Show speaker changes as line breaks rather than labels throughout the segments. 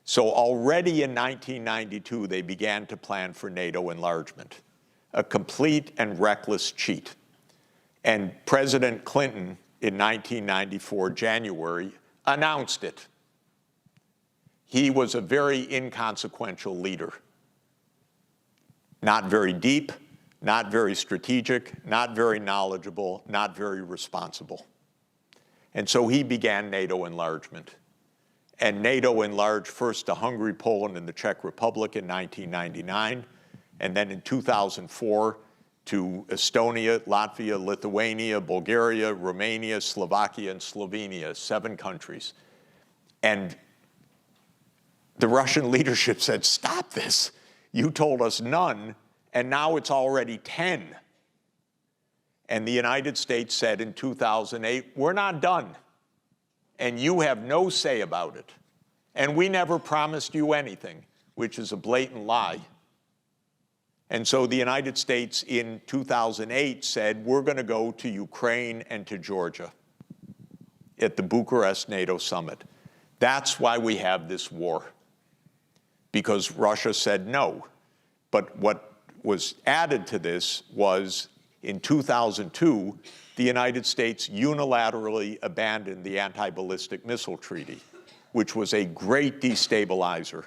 So already in 1992, they began to plan for NATO enlargement, a complete and reckless cheat. And President Clinton in 1994, January, announced it. He was a very inconsequential leader. Not very deep, not very strategic, not very knowledgeable, not very responsible. And so he began NATO enlargement. And NATO enlarged first to Hungary, Poland, and the Czech Republic in 1999, and then in 2004 to Estonia, Latvia, Lithuania, Bulgaria, Romania, Slovakia, and Slovenia, 7 countries. And the Russian leadership said, stop this. You told us none, and now it's already 10. And the United States said in 2008, we're not done, and you have no say about it. And we never promised you anything, which is a blatant lie. And so the United States in 2008 said, we're going to go to Ukraine and to Georgia at the Bucharest NATO summit. That's why we have this war, because Russia said no. But what was added to this was in 2002, the United States unilaterally abandoned the anti-ballistic missile treaty, which was a great destabilizer,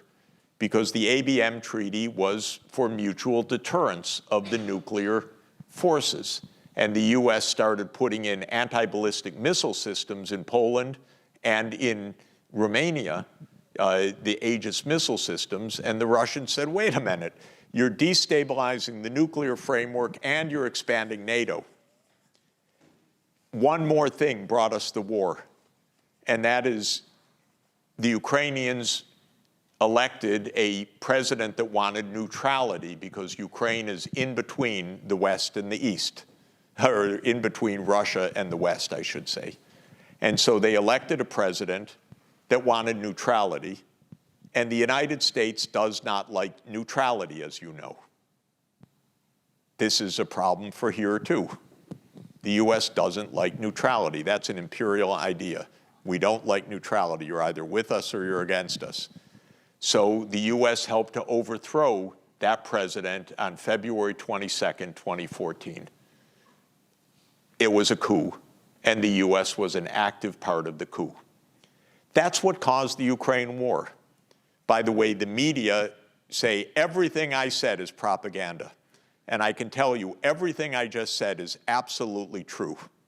because the ABM treaty was for mutual deterrence of the nuclear forces. And the US started putting in anti-ballistic missile systems in Poland and in Romania, the Aegis missile systems, and the Russians said, wait a minute, you're destabilizing the nuclear framework and you're expanding NATO. One more thing brought us the war, and that is the Ukrainians elected a president that wanted neutrality because Ukraine is in between the West and the East, or in between Russia and the West, I should say. And so they elected a president that wanted neutrality, and the United States does not like neutrality, as you know. This is a problem for here, too. The US doesn't like neutrality. That's an imperial idea. We don't like neutrality. You're either with us or you're against us. So the US helped to overthrow that president on February 22nd, 2014. It was a coup, and the US was an active part of the coup. That's what caused the Ukraine war. By the way, the media say everything I said is propaganda. And I can tell you, everything I just said is absolutely true.